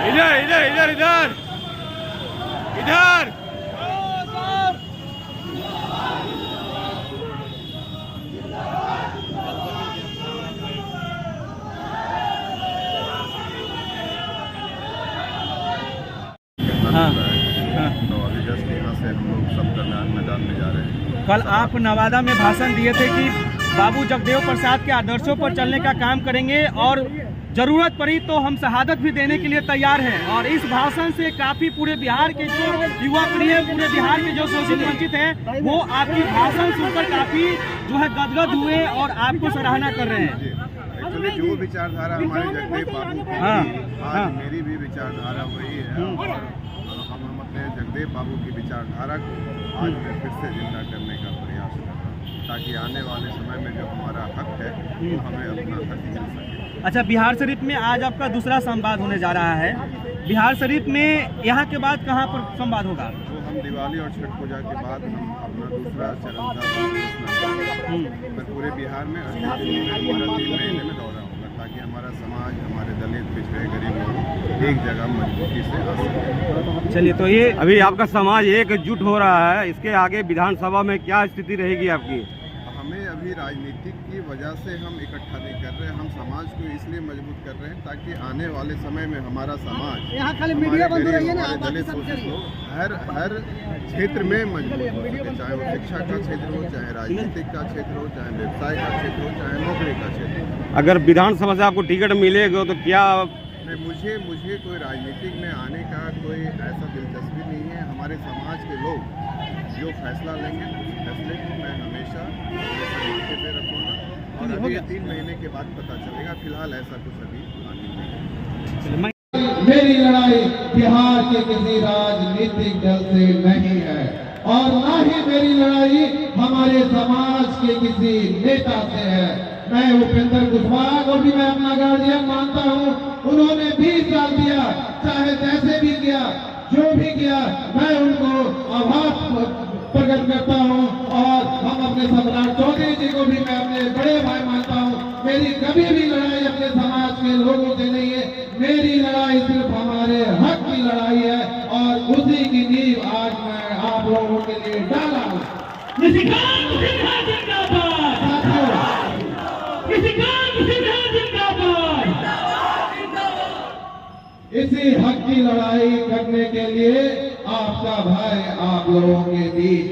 इधर इधर इधर कल आप नवादा में भाषण दिए थे कि बाबू जगदेव प्रसाद के आदर्शों पर चलने का काम करेंगे और जरूरत पड़ी तो हम शहादत भी देने के लिए तैयार हैं। और इस भाषण से काफी पूरे बिहार के जो युवा पीढ़ी है, पूरे बिहार के जो शोषित वंचित हैं, वो आपकी भाषण सुनकर काफी जो है गदगद हुए और आपको सराहना कर रहे हैं। एक्चुअली जो विचारधारा हमारे जगदेव बाबू की आज मेरी भी विचारधारा वही है। हम अपने जगदेव बाबू की विचारधारा को आज मैं फिर से जिंदा करने का प्रयास कर रहा हूँ, ताकि आने वाले समय में जो हमारा हक है वो हमें अपना हक मिल सके। अच्छा, बिहार शरीफ में आज आपका दूसरा संवाद होने जा रहा है। बिहार शरीफ में यहाँ के बाद कहाँ पर संवाद होगा? तो हम दिवाली और छठ पूजा के बाद हम अपना दूसरा चरण का मैं पूरे बिहार में हमारा 3 महीने में दौरा होगा, ताकि हमारा समाज, हमारे दलित, पिछड़े, गरीब लोग एक जगह मजबूती से आ सके। चलिए, तो ये अभी आपका समाज एकजुट हो रहा है, इसके आगे विधानसभा में क्या स्थिति रहेगी आपकी? हमें अभी राजनीतिक की वजह से हम इकट्ठा नहीं कर रहे हैं, हम समाज को इसलिए मजबूत कर रहे हैं ताकि आने वाले समय में हमारा समाज, यहाँ खाली मीडिया बंद हो रही है ना, दलित शोषित लोग हर क्षेत्र में मजबूत हो सके, चाहे वो शिक्षा का क्षेत्र हो, चाहे राजनीतिक का क्षेत्र हो, चाहे व्यवसाय का क्षेत्र हो, चाहे नौकरी का क्षेत्र हो। अगर विधानसभा से आपको टिकट मिलेगा तो क्या? मुझे कोई राजनीतिक में आने का कोई ऐसा दिलचस्पी नहीं है। हमारे समाज के लोग जो फैसला लेंगे उस फैसले को मैं हमेशा माथे पे रखूँगा और अभी 3 महीने के बाद पता चलेगा। फिलहाल ऐसा कुछ अभी नहीं है। मेरी लड़ाई बिहार के किसी राजनीतिक दल से नहीं है और ना ही मेरी लड़ाई हमारे समाज के किसी नेता से है। मैं उपेंद्र कुशवाहा को भी मैं अपना गार्जियन मानता हूँ। उन्होंने 20 साल दिया, चाहे जैसे भी किया, जो भी किया, मैं उनको आभार प्रकट करता हूँ। और हम अपने सम्राट चौधरी जी को भी मैं अपने बड़े भाई मानता हूँ। मेरी कभी भी लड़ाई अपने समाज के लोगों से नहीं है, मेरी लड़ाई सिर्फ हमारे हक की लड़ाई है और उसी की नींव आज मैं आप लोगों के लिए डाला हूँ। इसी हक की लड़ाई करने के लिए आपका भाई आप लोगों के बीच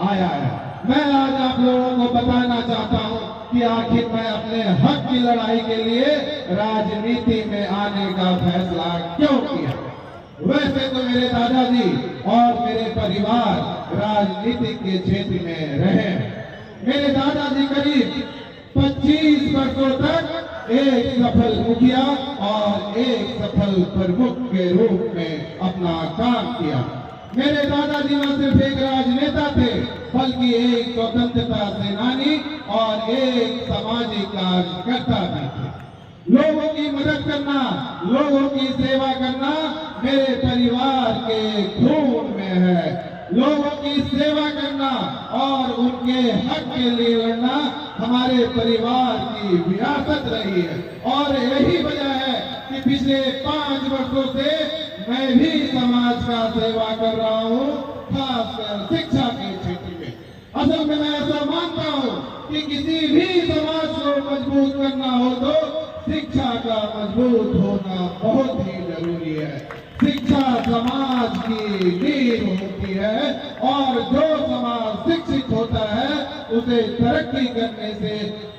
आया है। मैं आज आप लोगों को बताना चाहता हूं कि आखिर मैं अपने हक की लड़ाई के लिए राजनीति में आने का फैसला क्यों किया। वैसे तो मेरे दादाजी और मेरे परिवार राजनीति के क्षेत्र में रहे। मेरे दादाजी करीब 25 वर्षों तक एक सफल मुखिया और एक सफल प्रमुख के रूप में अपना काम किया। मेरे दादाजी न सिर्फ एक राजनेता थे, बल्कि एक स्वतंत्रता सेनानी और एक सामाजिक कार्यकर्ता भी थे। लोगों की मदद करना, लोगों की सेवा करना मेरे परिवार के खून में है। लोगों की सेवा करना और उनके हक के लिए लड़ना हमारे परिवार की विरासत रही है और यही वजह है कि पिछले 5 वर्षों से मैं भी समाज का सेवा कर रहा हूँ, खासकर शिक्षा के क्षेत्र में। असल में मैं ऐसा मानता हूँ कि किसी भी समाज को मजबूत करना हो तो शिक्षा का मजबूत होना बहुत ही जरूरी है। शिक्षा समाज की नींव होती है और जो समाज शिक्षित होता है उसे तरक्की करने से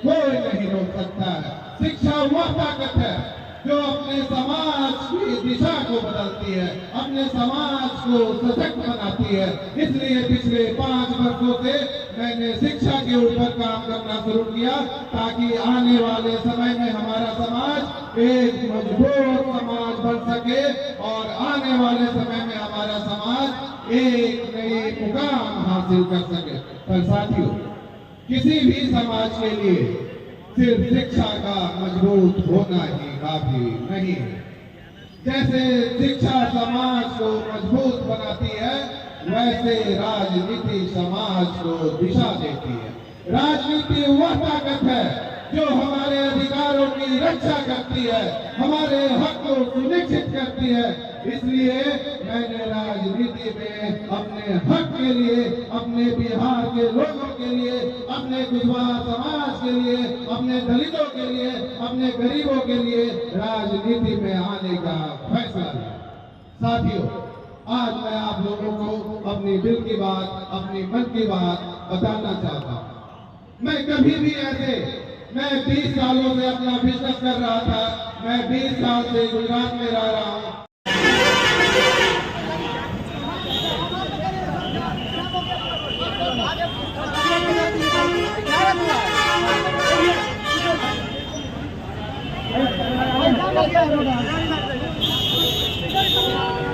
कोई नहीं रोक सकता है। शिक्षा वह ताकत है जो अपने समाज की दिशा को बदलती है, अपने समाज को सशक्त बनाती है। इसलिए पिछले 5 वर्षों से मैंने शिक्षा के ऊपर काम करना शुरू किया ताकि आने वाले समय में हमारा समाज एक मजबूत समाज बन सके। सके और आने वाले समय में हमारा समाज एक नई मुकाम हासिल कर सके। पर साथियों, किसी भी समाज के लिए सिर्फ शिक्षा का मजबूत होना ही काफी नहीं है। जैसे शिक्षा समाज को मजबूत बनाती है, वैसे राजनीति समाज को दिशा देती है। राजनीति वह ताकत है जो हमारे अधिकारों की रक्षा करती है, हमारे हक को सुनिश्चित करती है। इसलिए मैंने राजनीति में अपने हक के लिए, अपने बिहार के लोगों के लिए, अपने कुशवाहा समाज के लिए, अपने दलितों के लिए, अपने गरीबों के लिए राजनीति में आने का फैसला लिया। साथियों, आज मैं आप लोगों को अपनी दिल की बात, अपनी मन की बात बताना चाहता हूँ। मैं कभी भी मैं 20 सालों से अपना बिजनेस कर रहा था। मैं 20 साल से गुजरात में रह रहा हूँ। क्या